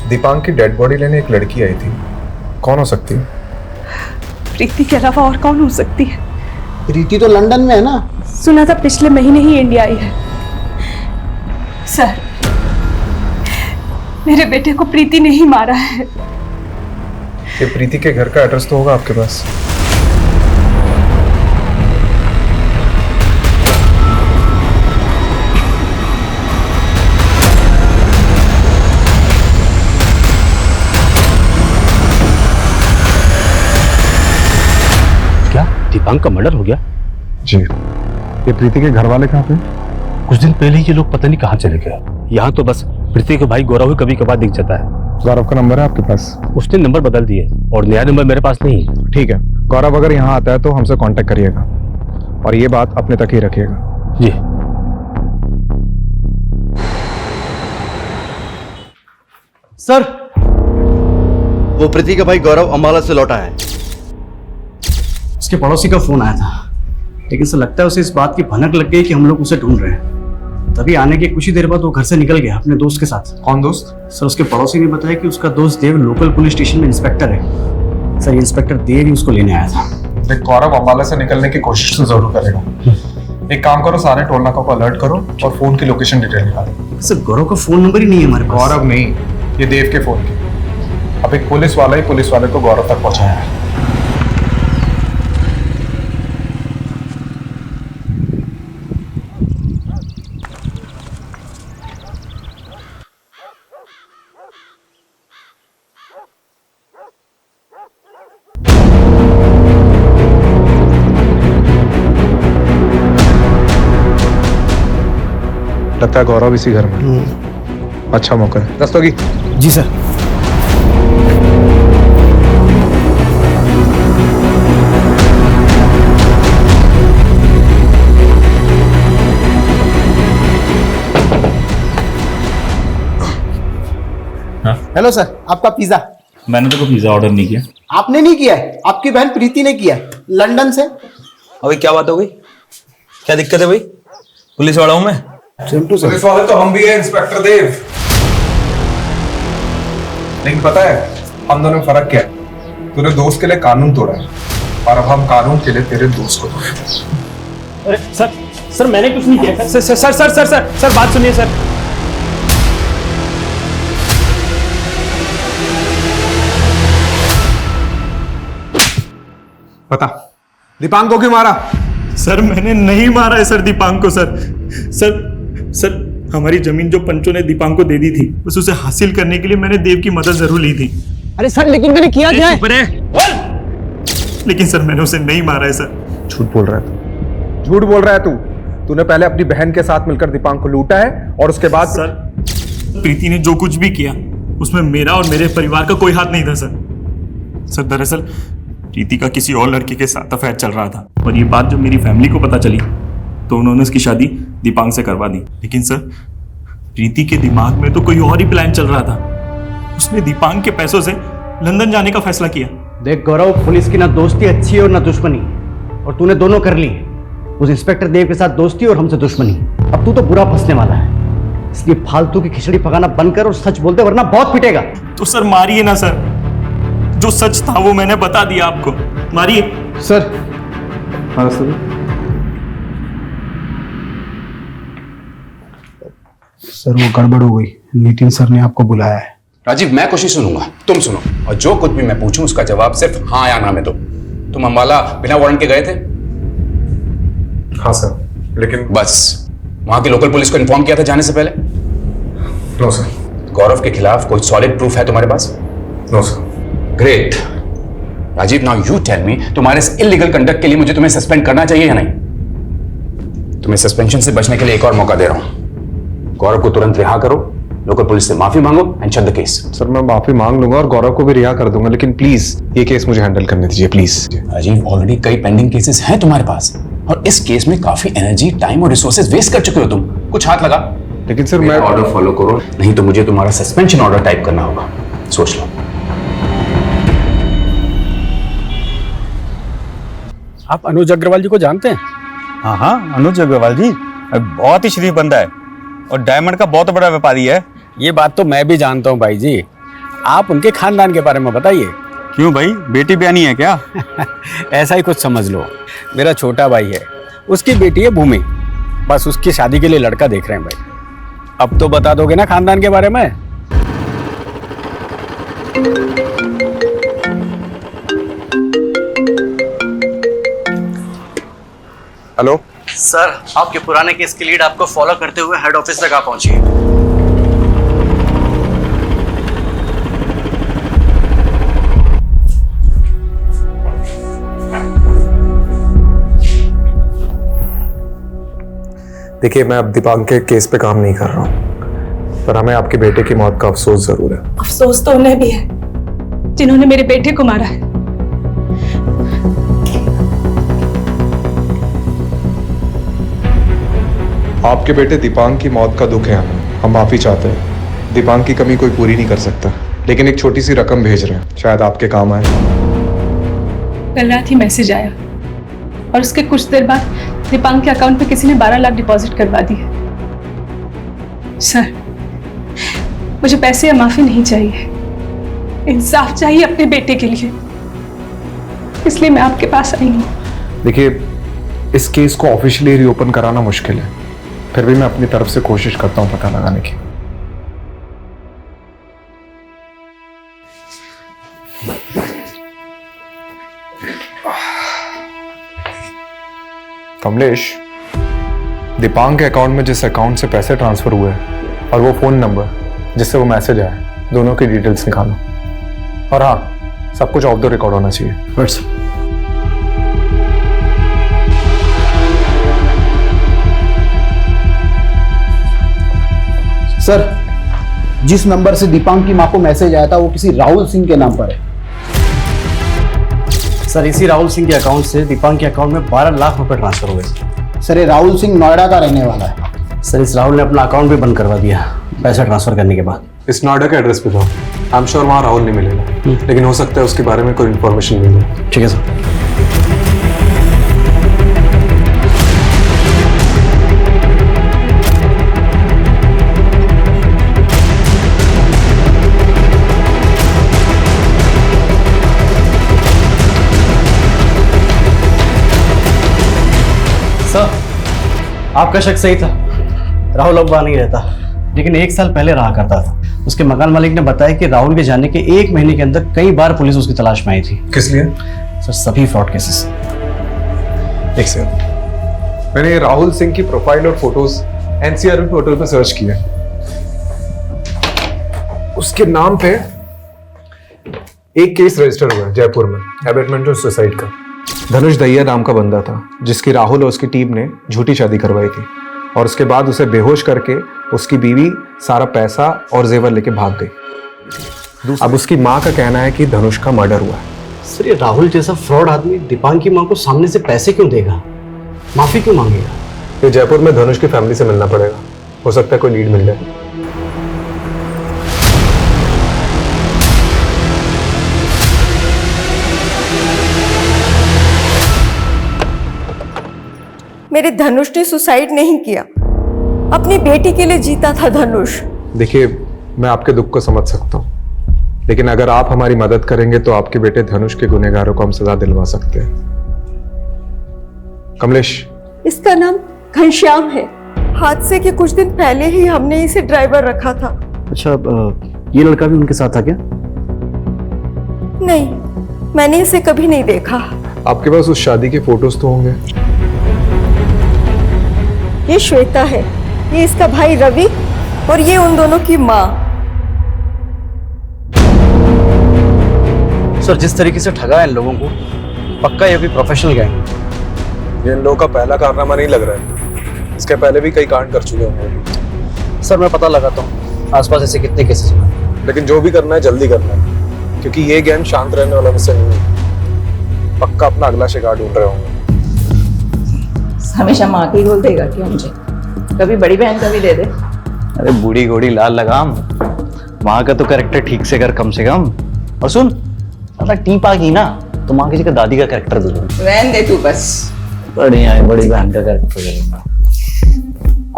[SPEAKER 5] दीपांक की डेड बॉडी लेने एक लड़की आई थी, कौन हो सकती है?
[SPEAKER 10] प्रीति के अलावा और कौन हो सकती है?
[SPEAKER 13] प्रीति तो लंदन में है ना।
[SPEAKER 10] सुना था पिछले महीने ही इंडिया आई है। सर, मेरे बेटे को प्रीति ने ही मारा है।
[SPEAKER 5] ये प्रीति के घर का एड्रेस तो होगा आपके पास?
[SPEAKER 12] क्या दीपांक का मर्डर हो गया?
[SPEAKER 5] जी। ये प्रीति के घर वाले कहाँ पे?
[SPEAKER 12] कुछ दिन पहले ही ये लोग पता नहीं कहाँ चले गए। यहाँ तो बस प्रीति के भाई गौरव ही कभी कभार दिख जाता है।
[SPEAKER 5] गौरव का नंबर है आपके पास?
[SPEAKER 12] उसने नंबर बदल दिए और नया नंबर मेरे पास नहीं है।
[SPEAKER 5] ठीक है, गौरव अगर यहाँ आता है तो हमसे कांटेक्ट करिएगा और ये बात अपने तक ही रखिएगा।
[SPEAKER 12] जी।
[SPEAKER 4] सर, वो प्रीति का भाई गौरव अंबाला से लौटा है। उसके पड़ोसी का फोन आया था, लेकिन सर लगता है उसे इस बात की भनक लग गई कि हम लोग उसे ढूंढ रहे हैं। तभी आने के कुछ ही देर बाद वो घर से निकल गया अपने दोस्त के साथ।
[SPEAKER 5] कौन दोस्त?
[SPEAKER 4] सर, उसके पड़ोसी ने बताया कि उसका दोस्त देव लोकल पुलिस स्टेशन में इंस्पेक्टर है। सर, इंस्पेक्टर देव ही उसको लेने आया था।
[SPEAKER 5] देख, गौरव अंबाला से निकलने की कोशिश तो जरूर करेगा। एक काम करो, सारे टोल नाकों को अलर्ट करो और फोन की लोकेशन डिटेल निकालो।
[SPEAKER 4] सर, गौरव का फोन नंबर ही नहीं है हमारे पास।
[SPEAKER 5] गौरव नहीं, ये देव के फोन की। अब एक पुलिस वाला ही पुलिस वाले को गौरव तक पहुंचाया है। लगता है गौरव इसी घर में। अच्छा मौका है। रस्तोगी?
[SPEAKER 13] जी सर। हेलो सर, आपका पिज्जा।
[SPEAKER 21] मैंने तो कोई पिज्जा ऑर्डर नहीं किया।
[SPEAKER 13] आपने नहीं किया है, आपकी बहन प्रीति ने किया है, लंदन से।
[SPEAKER 1] अभी क्या बात हो गई? क्या दिक्कत है भाई? पुलिस वाला हूं मैं।
[SPEAKER 5] पुलिस वाले तो हम भी है इंस्पेक्टर देव। लेकिन पता है हम दोनों में फर्क क्या है? तूने दोस्त के लिए कानून तोड़ा है और अब हम कानून के लिए तेरे दोस्त को तोड़े।
[SPEAKER 14] अरे सर मैंने कुछ नहीं किया। सर बात सुनिए सर।
[SPEAKER 5] बता, दीपांक को क्यों मारा?
[SPEAKER 3] सर, मैंने नहीं मारा है सर दीपांक को। सर हमारी जमीन जो पंचों ने दीपांक को दे दी थी, बस उसे हासिल करने के लिए मैंने देव की मदद जरूर ली थी।
[SPEAKER 2] अरे सर, लेकिन मैंने किया क्या है?
[SPEAKER 3] लेकिन सर मैंने उसे नहीं मारा है सर।
[SPEAKER 5] झूठ बोल रहा है तू, झूठ बोल रहा है तू। तूने पहले अपनी बहन के साथ मिलकर दीपांक को लूटा है और उसके बाद
[SPEAKER 3] सर प्रीति ने जो कुछ भी किया उसमें मेरा और मेरे परिवार का कोई हाथ नहीं था सर। दरअसल प्रीति का किसी और लड़के के साथ अफेयर चल रहा था और ये बात जब मेरी फैमिली को पता चली तो उन्होंने उसकी शादी दीपांक से करवा दी। लेकिन सर प्रीति के दिमाग में तो कोई और ही प्लान चल रहा था। उसने दीपांक के पैसों से लंदन जाने का फैसला किया।
[SPEAKER 4] देख गौरव, पुलिस की ना दोस्ती अच्छी है और ना दुश्मनी, और तूने दोनों कर ली। उस इंस्पेक्टर देव के साथ दोस्ती और हमसे दुश्मनी। अब तू तो बुरा फंसने वाला है, इसलिए फालतू की खिचड़ी पकाना बंद कर और सच बोलते, वरना बहुत पिटेगा।
[SPEAKER 3] तो सर मारिए ना सर, जो सच था वो मैंने बता दिया आपको, मारिए
[SPEAKER 5] सर। हाँ
[SPEAKER 13] सर, वो गड़बड़ हो गई, नितिन सर ने आपको बुलाया है।
[SPEAKER 19] राजीव, मैं कुछ नहीं सुनूंगा, तुम सुनो, और जो कुछ भी मैं पूछूं उसका जवाब सिर्फ हाँ या ना में दो। तुम अंबाला बिना वारंट के गए थे?
[SPEAKER 5] हाँ सर, लेकिन
[SPEAKER 19] बस वहां की लोकल पुलिस को इन्फॉर्म किया था जाने से पहले?
[SPEAKER 5] No sir.
[SPEAKER 19] गौरव के खिलाफ कोई सॉलिड प्रूफ है तुम्हारे पास?
[SPEAKER 5] No sir.
[SPEAKER 19] Great. Rajiv, now you tell me, तुम्हारे इस इलीगल कंडक्ट के लिए मुझे तुम्हें सस्पेंड करना चाहिए या नहीं? तुम्हें सस्पेंशन से बचने के लिए एक और मौका दे रहा हूं। गौरव को तुरंत रिहा करो, लोकल पुलिस से माफी मांगो and shut the case.
[SPEAKER 5] Sir, मैं माफी मांग लूंगा और गौरव को भी रिहा कर दूंगा, लेकिन प्लीज ये केस मुझे हैंडल करने दीजिए प्लीज।
[SPEAKER 19] राजीव, ऑलरेडी कई पेंडिंग केसेस हैं तुम्हारे पास और इस केस में काफी एनर्जी, टाइम और रिसोर्सेज वेस्ट कर चुके हो तुम। कुछ हाथ लगा।
[SPEAKER 5] लेकिन सर मैं
[SPEAKER 19] ऑर्डर फॉलो करो, नहीं तो मुझे तुम्हारा सस्पेंशन ऑर्डर टाइप करना होगा। सोच लो।
[SPEAKER 12] आप अनुज अग्रवाल जी को जानते हैं?
[SPEAKER 22] हाँ, अनुज अग्रवाल जी बहुत ही शरीफ बंदा है और डायमंड का बहुत बड़ा व्यापारी है।
[SPEAKER 12] ये बात तो मैं भी जानता हूँ भाई जी। आप उनके खानदान के बारे में बताइए।
[SPEAKER 22] क्यों भाई, बेटी ब्यानी है क्या?
[SPEAKER 12] ऐसा ही कुछ समझ लो। मेरा छोटा भाई है, उसकी बेटी है भूमि, बस उसकी शादी के लिए लड़का देख रहे हैं भाई। अब तो बता दोगे ना खानदान के बारे में?
[SPEAKER 5] हेलो
[SPEAKER 4] सर, आपके पुराने केस की लीड आपको फॉलो करते हुए हेड ऑफिस तक आ पहुंची है।
[SPEAKER 5] देखिए, मैं अब दीपांक के केस पे काम नहीं कर रहा हूँ, पर हमें आपके बेटे की मौत का अफसोस जरूर है।
[SPEAKER 10] अफसोस तो उन्हें भी है जिन्होंने मेरे बेटे को मारा है।
[SPEAKER 5] आपके बेटे दीपांक की मौत का दुख है हमें, हम माफी चाहते हैं। दीपांक की कमी कोई पूरी नहीं कर सकता, लेकिन एक छोटी सी रकम भेज रहे हैं, शायद आपके काम आए।
[SPEAKER 10] कल रात ही मैसेज आया और उसके कुछ देर बाद दीपांक के अकाउंट पे किसी ने 12 लाख डिपॉजिट करवा दिए। सर, मुझे पैसे या माफी नहीं चाहिए, इंसाफ चाहिए अपने बेटे के लिए, इसलिए मैं आपके पास आई हूँ।
[SPEAKER 5] देखिए, इस केस को ऑफिशियली रीओपन कराना मुश्किल है, फिर भी मैं अपनी तरफ से कोशिश करता हूँ पता लगाने की। कमलेश, दीपांक के अकाउंट में जिस अकाउंट से पैसे ट्रांसफर हुए और वो फोन नंबर जिससे वो मैसेज आया, दोनों की डिटेल्स निकालो। और हाँ, सब कुछ ऑफ द रिकॉर्ड होना चाहिए।
[SPEAKER 13] सर, जिस नंबर से दीपांक की मां को मैसेज आया था वो किसी राहुल सिंह के नाम पर है।
[SPEAKER 4] सर, इसी राहुल सिंह के अकाउंट से दीपांक के अकाउंट में 12 लाख रुपए ट्रांसफर हुए।
[SPEAKER 13] सर, ये राहुल सिंह नोएडा का रहने वाला है।
[SPEAKER 4] सर, इस राहुल ने अपना अकाउंट भी बंद करवा दिया पैसा ट्रांसफर करने के बाद।
[SPEAKER 5] इस नोएडा के एड्रेस पे जाओ, आई एम श्योर वहाँ राहुल नहीं मिलेगा, लेकिन हो सकता है उसके बारे में कोई इन्फॉर्मेशन मिल जाए।
[SPEAKER 4] ठीक है सर। सर, आपका शक सही था, राहुल अब वहाँ नहीं रहता, लेकिन 1 साल पहले रहा करता था। उसके मकान मालिक ने बताया कि राहुल के जाने के 1 महीने के अंदर कई बार पुलिस उसकी तलाश में आई थी।
[SPEAKER 5] किस लिए?
[SPEAKER 4] सर, सभी फ्रॉड केसेस।
[SPEAKER 5] एक सेकंड, मैंने राहुल सिंह की प्रोफाइल और फोटोज एनसीआर पोर्टल पर सर्च किया। उसके नाम पे एक केस रजिस्टर हुआ है जयपुर में, एबेटमेंट और सुसाइड का। धनुष दहिया नाम का बंदा था, जिसकी राहुल और उसकी टीम ने झूठी शादी करवाई थी, और उसके बाद उसे बेहोश करके उसकी बीवी सारा पैसा और जेवर लेके भाग गई। अब उसकी माँ का कहना है कि धनुष का मर्डर हुआ है।
[SPEAKER 4] सर, ये राहुल जैसा फ्रॉड आदमी दीपांक की माँ को सामने से पैसे क्यों देगा, माफी क्यों मांगेगा?
[SPEAKER 5] ये जयपुर में धनुष की फैमिली से मिलना पड़ेगा, हो सकता है कोई लीड मिल जाए।
[SPEAKER 8] मेरे धनुष ने सुसाइड नहीं किया, अपनी बेटी के लिए जीता था धनुष।
[SPEAKER 5] देखिए, मैं आपके दुख को समझ सकता हूँ, लेकिन अगर आप हमारी मदद करेंगे तो आपके बेटे धनुष के गुनहगारों को हम सजा दिलवा सकते हैं। कमलेश,
[SPEAKER 8] इसका नाम घनश्याम है। हादसे के कुछ दिन पहले ही हमने इसे ड्राइवर रखा था।
[SPEAKER 4] अच्छा, ये लड़का भी उनके साथ था क्या?
[SPEAKER 8] नहीं, मैंने इसे कभी नहीं देखा।
[SPEAKER 5] आपके पास उस शादी के फोटोज तो होंगे?
[SPEAKER 8] ये श्वेता है, ये इसका भाई रवि, और ये उन दोनों की माँ।
[SPEAKER 4] सर, जिस तरीके से ठगा है इन लोगों को, पक्का ये भी प्रोफेशनल गैंग।
[SPEAKER 5] ये इन लोगों का पहला कारनामा नहीं लग रहा है, इसके पहले भी कई कांड कर चुके होंगे।
[SPEAKER 4] सर, मैं पता लगाता हूँ आसपास ऐसे कितने केसेस हैं,
[SPEAKER 5] लेकिन जो भी करना है जल्दी करना है, क्योंकि ये गैंग शांत रहने वाला मिशन नहीं है। पक्का अपना अगला शिकार ढूंढ रहे होंगे।
[SPEAKER 6] हमेशा माँ की गोल देगा क्यों मुझे? कभी बड़ी बहन का भी दे दे।
[SPEAKER 9] अरे बूढ़ी घोड़ी लाल लगाम, माँ का तो कैरेक्टर ठीक से कर कम से कम। और सुन, अगर टीप आ गई ना तो माँ किसी का दादी का कैरेक्टर दे दूंगा।
[SPEAKER 6] रहने दे तू बस।
[SPEAKER 9] बढ़िया है, बड़ी बहन का कैरेक्टर करूंगा।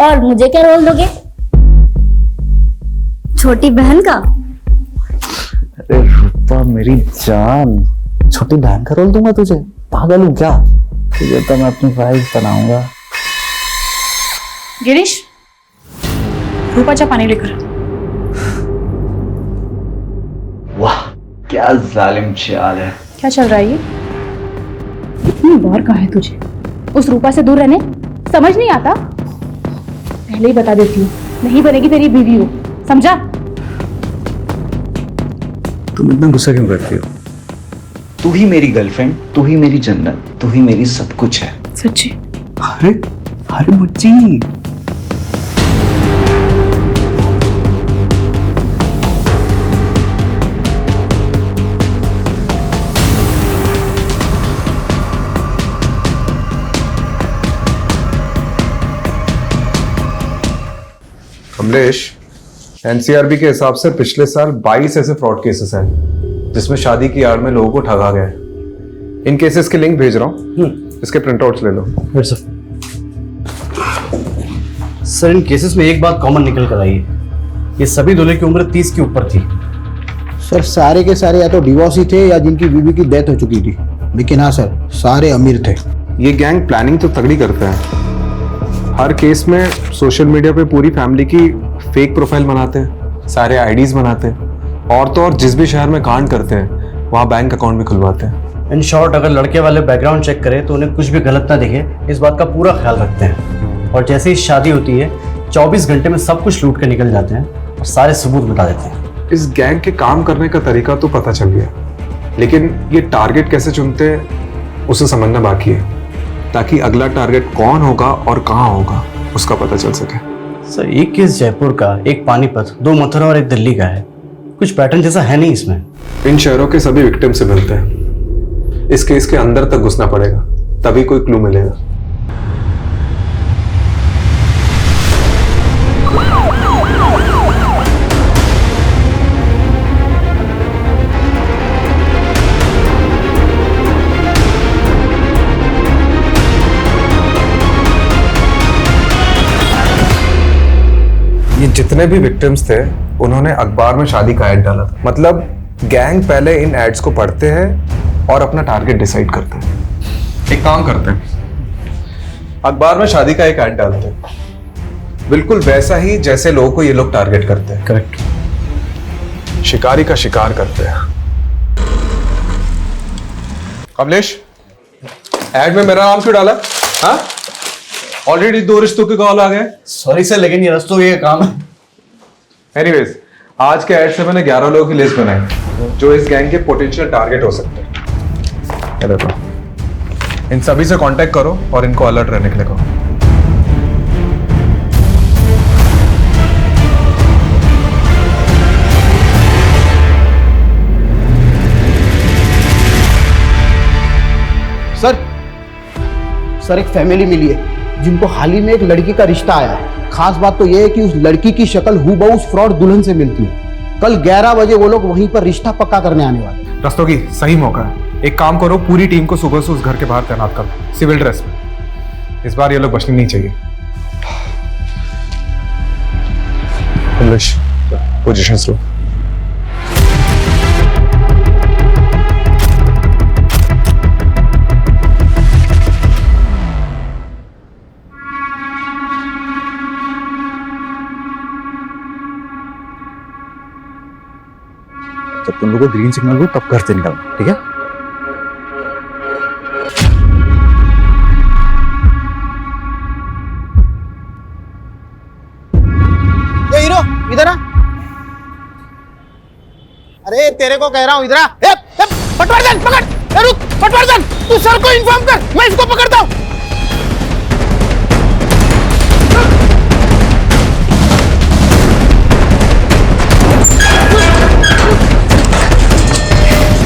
[SPEAKER 7] और मुझे क्या रोल दोगे? छोटी बहन का?
[SPEAKER 9] अरे रूपा मेरी जान, छोटी बहन का रोल दूंगा तुझे? पागल हूँ क्या? तुझे तो मैं अपनी वाइफ बनाऊंगा।
[SPEAKER 10] गिरीश, रूपा जा पानी लेकर।
[SPEAKER 9] वाह क्या जालिम चाल है।
[SPEAKER 10] क्या चल रहा है ये? इतनी बार कहा है तुझे उस रूपा से दूर रहने, समझ नहीं आता? पहले ही बता देती हूँ, नहीं बनेगी तेरी बीवी हो, समझा?
[SPEAKER 9] तुम इतना गुस्सा क्यों करती हो? तू ही मेरी गर्लफ्रेंड, तू ही मेरी जन्नत, तू ही मेरी सब कुछ है।
[SPEAKER 10] सच्ची?
[SPEAKER 9] अरे अरे मुच्ची,
[SPEAKER 5] कमलेश, एनसीआरबी के हिसाब से पिछले साल 22 ऐसे फ्रॉड केसेस हैं जिसमें शादी की आड़ में लोगों को ठगा गया है। इन केसेस के लिंक भेज रहा हूँ, इसके प्रिंटआउट्स ले लो।
[SPEAKER 4] सर इन केसेस में एक बात कॉमन निकल कर आई है, ये सभी दूल्हे की उम्र 30 के ऊपर थी।
[SPEAKER 13] सर सारे के सारे या तो डिवोर्सी थे या जिनकी बीवी की डेथ हो चुकी थी, लेकिन हाँ सर सारे अमीर थे।
[SPEAKER 5] ये गैंग प्लानिंग तो तगड़ी करता है। हर केस में सोशल मीडिया पे पूरी फैमिली की फेक प्रोफाइल बनाते हैं, सारे आईडीज बनाते हैं, और तो और जिस भी शहर में कांड करते हैं वहाँ बैंक अकाउंट भी खुलवाते हैं।
[SPEAKER 4] इन शॉर्ट अगर लड़के वाले बैकग्राउंड चेक करें तो उन्हें कुछ भी गलत ना दिखे, इस बात का पूरा ख्याल रखते हैं। और जैसे ही शादी होती है 24 घंटे में सब कुछ लूट के निकल जाते हैं और सारे सबूत मिटा देते हैं।
[SPEAKER 5] इस गैंग के काम करने का तरीका तो पता चल गया, लेकिन ये टारगेट कैसे चुनते हैं उसे समझना बाकी है, ताकि अगला टारगेट कौन होगा और कहाँ होगा उसका पता चल सके।
[SPEAKER 4] सर एक केस जयपुर का, एक पानीपत, 2 मथुरा और 1 दिल्ली का है। कुछ पैटर्न जैसा है नहीं इसमें।
[SPEAKER 5] इन शहरों के सभी विक्टिम से मिलते हैं। इस केस के अंदर तक घुसना पड़ेगा, तभी कोई क्लू मिलेगा। ये जितने भी विक्टिम्स थे उन्होंने अखबार में शादी का ऐड डाला था। मतलब गैंग पहले इन एड्स को पढ़ते हैं और अपना टारगेट डिसाइड करते हैं। एक काम करते हैं, अखबार में शादी का एक ऐड डालते हैं, बिल्कुल वैसा ही जैसे लोगों को ये लोग टारगेट करते हैं।
[SPEAKER 4] करेक्ट।
[SPEAKER 5] शिकारी का शिकार करते हैं। कमलेश, ऐड में मेरा नाम क्यों डाला? हाँ, ऑलरेडी 2 रिश्तों के कॉल आ गए।
[SPEAKER 4] सॉरी सर, लेकिन ये रिश्तों ये काम है।
[SPEAKER 5] एनीवेज, आज के ऐड से मैंने 11 लोगों की लिस्ट बनाई जो इस गैंग के पोटेंशियल टारगेट हो सकते हैं। ये देखो, इन सभी से कांटेक्ट करो और इनको अलर्ट रहने के लिए कहो।
[SPEAKER 13] सर एक फैमिली मिली है जिनको हाल ही में एक लड़की का रिश्ता आया है। खास बात तो यह है कि उस लड़की की शक्ल हूबहू उस फ्रॉड दुल्हन से मिलती है। कल 11 बजे वो लोग वहीं पर रिश्ता पक्का करने आने वाले हैं।
[SPEAKER 5] रस्तोगी, सही मौका है। एक काम करो, पूरी टीम को सुबह से उस घर के बाहर तैनात कर दो, सिविल ड्रेस में। इस बार ये लोग बचने नहीं चाहिए। पोजीशंस लो।
[SPEAKER 9] जब तुम लोग को ग्रीन सिग्नल हो तब घर से निकलना, ठीक है?
[SPEAKER 13] ये हीरो इधर आ। अरे तेरे को कह रहा हूं इधर आ। पटवर्धन पकड़, रुक पटवर्धन, तू सर को इन्फॉर्म कर, मैं इसको पकड़ता हूं।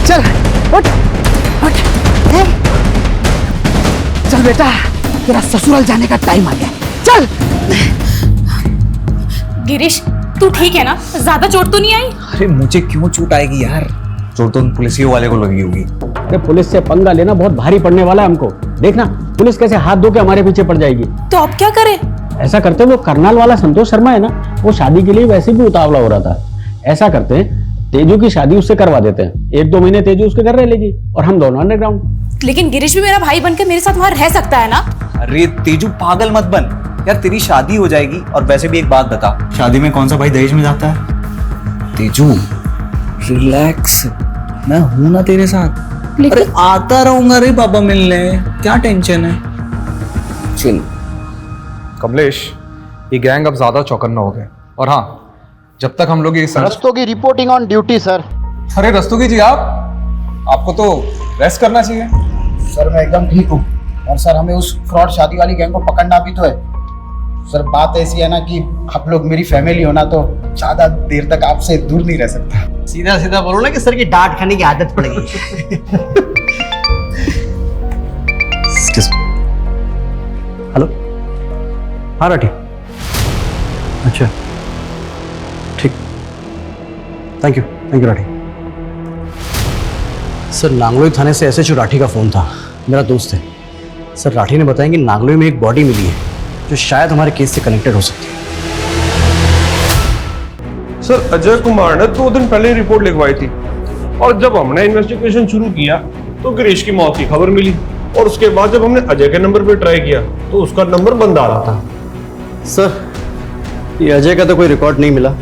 [SPEAKER 13] चल उठ उठ। चल बेटा, तेरा ससुराल जाने का टाइम आ गया, चल।
[SPEAKER 16] गिरीश, तू ठीक है ना? ज्यादा चोट तो नहीं आई?
[SPEAKER 9] अरे मुझे क्यों चोट आएगी यार? चोट तो पुलिसियों वाले को लगी होगी।
[SPEAKER 12] अरे पुलिस से पंगा लेना बहुत भारी पड़ने वाला है हमको। देखना पुलिस कैसे हाथ धो के हमारे पीछे पड़ जाएगी।
[SPEAKER 16] तो अब क्या करें?
[SPEAKER 12] ऐसा करते, वो करनाल वाला संतोष शर्मा है ना, वो शादी के लिए वैसे भी उतावला हो रहा था। ऐसा करते हैं, तेजू की शादी उससे करवा देते हैं, 1-2 महीने तेजू उसके घर रह लेगी और हम दोनों अंडरग्राउंड।
[SPEAKER 10] लेकिन गिरीश भी मेरा भाई बनकर मेरे साथ वहां रह सकता है ना।
[SPEAKER 9] अरे तेजू पागल मत बन यार, तेरी शादी हो जाएगी। और वैसे भी एक बात बता, शादी में कौन सा भाई दहेज में जाता है? तेजू रिलैक्स, मैं हूं ना तेरे साथ। अरे आता रहूंगा रे पापा मिलने, क्या टेंशन है। चिल।
[SPEAKER 5] कमलेश, ये गैंग अब ज्यादा चौकन्ना हो गए। और हाँ, जब तक हम लोग ये
[SPEAKER 13] Rastogi reporting on duty sir.
[SPEAKER 5] अरे रस्तोगी जी, आपको तो रेस्ट करना चाहिए।
[SPEAKER 13] सर मैं एकदम ठीक हूँ। और सर हमें उस फ्रॉड शादी वाली गैंग को पकड़ना भी तो है। सर बात ऐसी है ना कि आप लोग मेरी फैमिली हो ना, तो ज्यादा देर तक आपसे दूर नहीं रह सकता।
[SPEAKER 4] सीधा सीधा बोलो ना कि सर की डांट खाने की आदत पड़ गई। हेलो, हाँ राठी, अच्छा ठीक, thank you Rathi. Sir Nangloi थाने से एसएचओ राठी का फोन था, मेरा दोस्त है। सर राठी ने बताया कि नांगलोई में एक बॉडी मिली है जो शायद हमारे केस से कनेक्टेड हो सकती है।
[SPEAKER 5] सर अजय कुमार ने 2 दिन पहले रिपोर्ट लिखवाई थी, और जब हमने इन्वेस्टिगेशन शुरू किया तो गिरीश की मौत की खबर मिली, और उसके बाद जब हमने अजय के नंबर पे ट्राई किया तो उसका नंबर बंद आ रहा था।
[SPEAKER 4] सर ये अजय का तो कोई रिकॉर्ड नहीं मिला,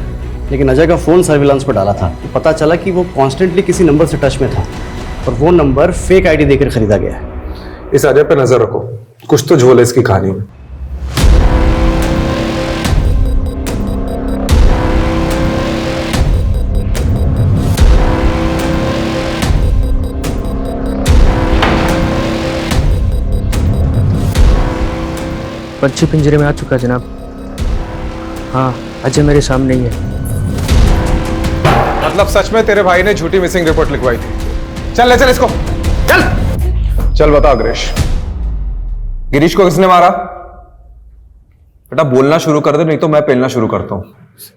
[SPEAKER 4] लेकिन अजय का फोन सर्विलांस पर डाला था तो पता चला कि वो कॉन्स्टेंटली किसी नंबर से टच में था, और वो नंबर फेक आईडी देकर खरीदा गया है।
[SPEAKER 5] इस अजय पे नजर रखो, कुछ तो झोल है इसकी कहानी में।
[SPEAKER 1] पंछी पिंजरे में आ चुका जनाब। हाँ, अजय मेरे सामने ही है।
[SPEAKER 5] मतलब सच में तेरे भाई ने झूठी मिसिंग रिपोर्ट लिखवाई थी? चल ले चल इसको, चल बता गिरीश, गिरीश को किसने मारा? बेटा बोलना शुरू कर दे, नहीं तो मैं पेलना शुरू करता हूँ।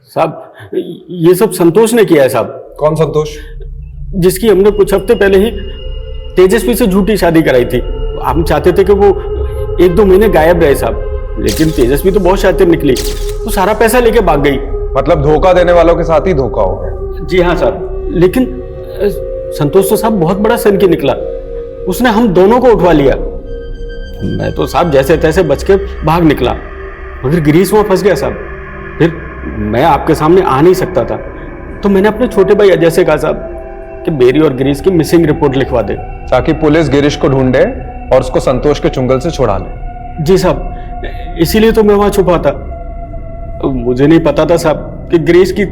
[SPEAKER 12] साहब ये सब संतोष ने किया है साहब।
[SPEAKER 5] कौन संतोष?
[SPEAKER 12] जिसकी हमने कुछ हफ्ते पहले ही तेजस्वी से झूठी शादी कराई थी। हम चाहते थे कि वो 1-2 महीने गायब रहे साहब, लेकिन तेजस्वी तो बहुत शातिर निकली, वो सारा पैसा लेके भाग गई।
[SPEAKER 5] मतलब धोखा देने वालों के साथ ही धोखा हो गया?
[SPEAKER 12] जी हाँ साहब, लेकिन संतोष तो साहब बहुत बड़ा सन की निकला, उसने हम दोनों को उठवा लिया। मैं तो साहब जैसे तैसे बच के भाग निकला, मगर गिरीश वहां फंस गया साहब। फिर मैं आपके सामने आ नहीं सकता था, तो मैंने अपने छोटे भाई अजय से कहा साहब कि मेरी और गिरीश की मिसिंग रिपोर्ट लिखवा दे,
[SPEAKER 5] ताकि पुलिस गिरीश को ढूंढे और उसको संतोष के चुंगल से छुड़ा ले।
[SPEAKER 12] जी साहब, इसीलिए तो मैं वहां छुपा था। मुझे नहीं पता था साहब कि गिरीश की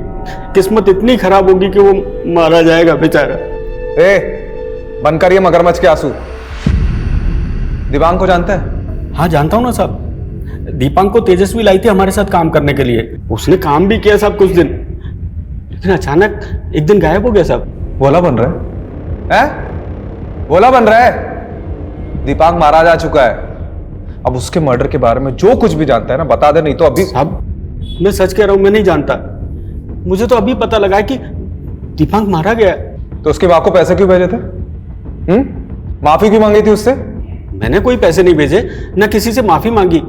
[SPEAKER 12] किस्मत इतनी खराब होगी कि वो मारा जाएगा बेचारा।
[SPEAKER 5] बंद कर ये मगरमच्छ के आंसू। दीपांक को जानता है?
[SPEAKER 12] हाँ जानता हूँ ना साहब, दीपांक को तेजस्वी लाई थी हमारे साथ काम करने के लिए। उसने काम भी किया साहब कुछ दिन, लेकिन अचानक एक दिन गायब हो गया साहब।
[SPEAKER 5] भोला बन रहा है? भोला बन रहा है? दीपांक मारा जा चुका है। अब उसके मर्डर के बारे में जो कुछ भी जानता है ना बता दे, नहीं तो अभी।
[SPEAKER 12] साहब मैं सच कह रहा हूं, मैं नहीं जानता। मुझे तो अभी पता लगा कि दीपांक मारा गया।
[SPEAKER 5] तो उसके बाप को पैसे क्यों भेजे थे? माफी क्यों मांगी थी उससे?
[SPEAKER 12] मैंने कोई पैसे नहीं भेजे, ना किसी से माफी मांगी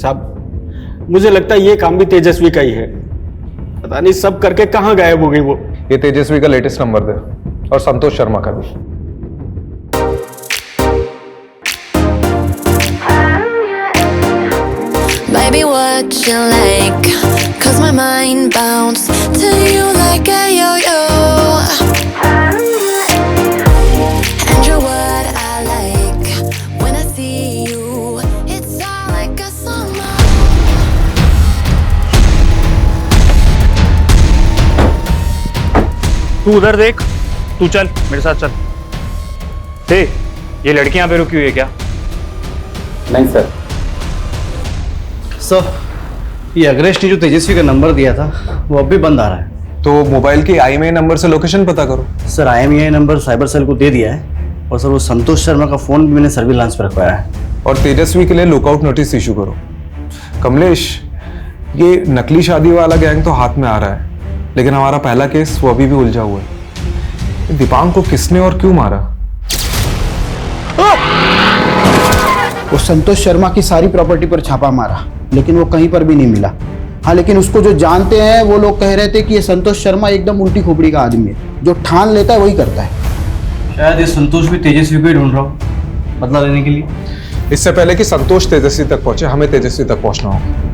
[SPEAKER 12] साहब। मुझे लगता है ये काम भी तेजस्वी का ही है। पता नहीं सब करके कहां गायब हो गई वो।
[SPEAKER 5] ये तेजस्वी का लेटेस्ट नंबर दे, और संतोष शर्मा का भी।
[SPEAKER 11] Baby, what you like? 'Cause my mind bounced to you like a yo-yo. And you're what I like. When I see you, it's all like a summer.
[SPEAKER 15] तू उधर देख, तू चल मेरे साथ चल। हे, ये लड़की यहाँ पे रुकी हुई है क्या?
[SPEAKER 4] नहीं सर। सर ये अग्रेश ने जो तेजस्वी का नंबर दिया था वो अब भी बंद आ रहा है।
[SPEAKER 5] तो मोबाइल की IMEI नंबर से लोकेशन पता करो।
[SPEAKER 4] Sir IMEI number cyber cell को दे दिया है, और सर वो संतोष शर्मा का फोन भी मैंने सर्विलांस पर रखवाया है।
[SPEAKER 5] और तेजस्वी के लिए लुकआउट नोटिस इशू करो। कमलेश, ये नकली शादी वाला गैंग तो हाथ में आ रहा है, लेकिन हमारा पहला केस वो अभी भी उलझा हुआ है। दीपांक को किसने और क्यों मारा?
[SPEAKER 13] वो संतोष शर्मा की सारी प्रॉपर्टी पर छापा मारा, लेकिन वो कहीं पर भी नहीं मिला। हाँ, लेकिन उसको जो जानते हैं वो लोग कह रहे थे कि ये संतोष शर्मा एकदम उल्टी खोपड़ी का आदमी है, जो ठान लेता है वही करता है।
[SPEAKER 4] शायद ये संतोष भी तेजस्वी को ही ढूंढ रहा हो बदला लेने के लिए।
[SPEAKER 5] इससे पहले कि संतोष तेजस्वी तक पहुंचे, हमें तेजस्वी तक पहुंचना होगा।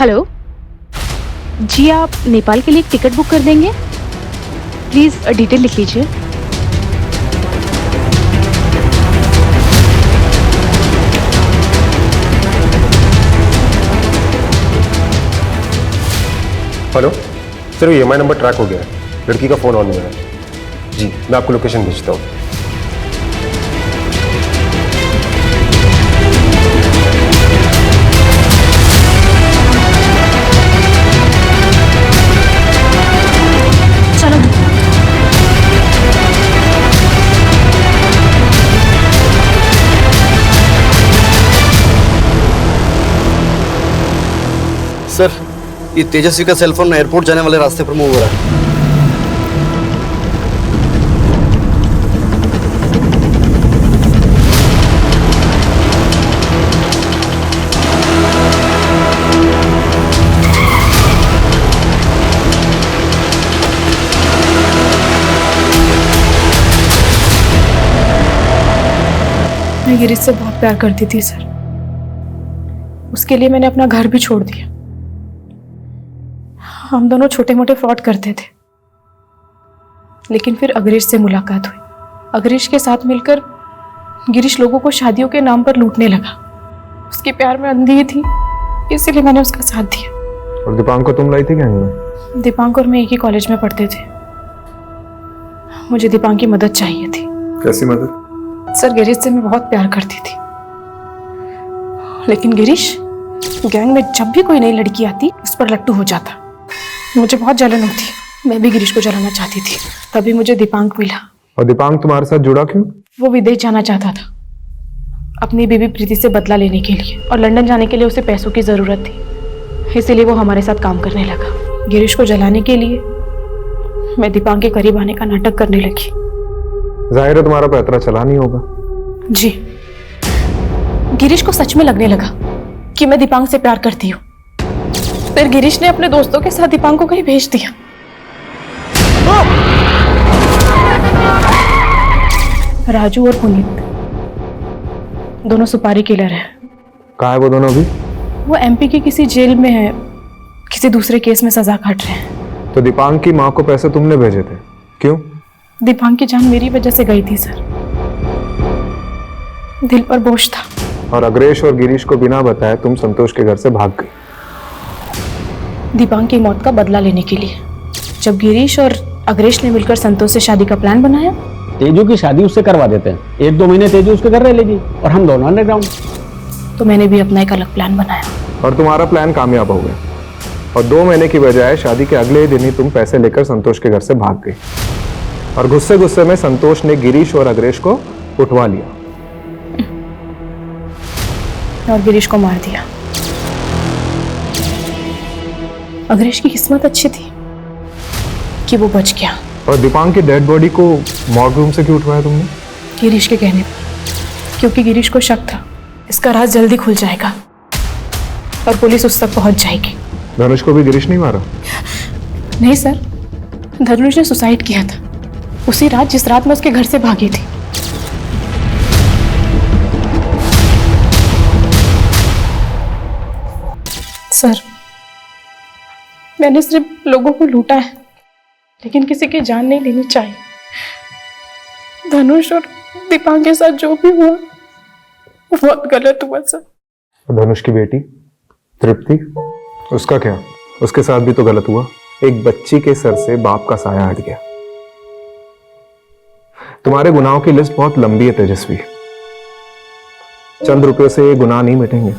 [SPEAKER 17] हेलो जी, आप नेपाल के लिए एक टिकट बुक कर देंगे? प्लीज़ डिटेल लिख लीजिए।
[SPEAKER 5] हेलो सर, ये EMI नंबर ट्रैक हो गया है, लड़की का फोन ऑन नहीं है। जी, मैं आपको लोकेशन भेजता हूँ।
[SPEAKER 4] सर, ये तेजस्वी का सेलफोन एयरपोर्ट जाने वाले रास्ते पर मूव हो रहा है।
[SPEAKER 10] मैं गिरीश से बहुत प्यार करती थी सर। उसके लिए मैंने अपना घर भी छोड़ दिया। हम दोनों छोटे मोटे फ्रॉड करते थे, लेकिन फिर अग्रेश से मुलाकात हुई। अग्रेश के साथ मिलकर गिरीश लोगों को शादियों के नाम पर लूटने लगा। उसके प्यार में अंधी थी, इसीलिए मैंने उसका साथ दिया।
[SPEAKER 5] और दीपांक को तुम लाई थी गैंग में?
[SPEAKER 10] दीपांक और मैं एक ही कॉलेज में पढ़ते थे। मुझे दीपांक की मदद चाहिए थी।
[SPEAKER 5] कैसी मदद?
[SPEAKER 10] सर, गिरीश से मैं बहुत प्यार करती थी, लेकिन गिरीश गैंग में जब भी कोई नई लड़की आती उस पर लट्टू हो जाता। मुझे बहुत जलन होती, मैं भी गिरीश को जलाना चाहती थी। तभी मुझे दीपांक मिला।
[SPEAKER 5] और दीपांक तुम्हारे साथ जुड़ा क्यों?
[SPEAKER 10] वो विदेश जाना चाहता था अपनी बीवी प्रीति से बदला लेने के लिए, और लंदन जाने के लिए उसे पैसों की जरूरत थी, इसीलिए वो हमारे साथ काम करने लगा। गिरीश को जलाने के लिए मैं दीपांक के करीब आने का नाटक करने लगी।
[SPEAKER 5] जाहिर है तुम्हारा पैतरा चला नहीं होगा।
[SPEAKER 10] जी, गिरीश को सच में लगने लगा कि मैं दीपांक से प्यार करती हूँ। फिर गिरीश ने अपने दोस्तों के साथ दीपांक को कहीं भेज दिया। राजू और पुनीत दोनों सुपारी किलर हैं।
[SPEAKER 5] कहाँ है वो दोनों अभी?
[SPEAKER 10] वो MP की किसी जेल में है, किसी दूसरे केस में सजा काट रहे हैं।
[SPEAKER 5] तो दीपांक की माँ को पैसे तुमने भेजे थे, क्यों?
[SPEAKER 10] दीपांक की जान मेरी वजह से गई थी सर। दिल पर बोझ था।
[SPEAKER 5] और अग्रेश और गिरीश को बिना बताए तुम संतोष के घर से भाग गई
[SPEAKER 10] दीपांक की मौत का बदला लेने के लिए। जब गिरीश और अग्रेश ने मिलकर संतोष से शादी का प्लान बनाया।
[SPEAKER 12] तेजू की शादी उससे करवा देते हैं, 1-2 महीने तेजू उसके घर रह लेगी और हम दोनों अंडरग्राउंड।
[SPEAKER 10] तो मैंने भी अपना एक अलग प्लान बनाया।
[SPEAKER 5] और तुम्हारा प्लान कामयाब हो गया, और 2 महीने की बजाय शादी के अगले ही दिन ही तुम पैसे लेकर संतोष के घर से भाग गई, और गुस्से गुस्से में संतोष ने गिरीश और अग्रेश को उठवा लिया
[SPEAKER 10] और गिरीश को मार दिया। अग्रेश की किस्मत अच्छी थी कि वो बच गया।
[SPEAKER 5] और दीपांक की डेड बॉडी को मॉर्ग रूम से क्यों उठवाया तुमने?
[SPEAKER 10] गिरीश के कहने पर, क्योंकि गिरीश को शक था इसका राज जल्दी खुल जाएगा और पुलिस उस तक पहुंच जाएगी।
[SPEAKER 5] धनुष को भी गिरीश नहीं मारा?
[SPEAKER 10] नहीं सर, धनुष ने सुसाइड किया था उसी रात जिस रात मैं उसके घर से भागी थी। सर, मैंने सिर्फ लोगों को लूटा है, लेकिन किसी की जान नहीं लेनी चाहिए। धनुष और दीपांक के साथ जो भी हुआ वो बहुत गलत हुआ सर।
[SPEAKER 5] धनुष की बेटी तृप्ति, उसका क्या? उसके साथ भी तो गलत हुआ। एक बच्ची के सर से बाप का साया हट गया। तुम्हारे गुनाहों की लिस्ट बहुत लंबी है तेजस्वी। चंद रुपयों से ये गुनाह नहीं मिटेंगे।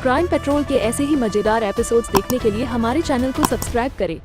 [SPEAKER 18] क्राइम पेट्रोल के ऐसे ही मजेदार एपिसोड्स देखने के लिए हमारे चैनल को सब्सक्राइब करें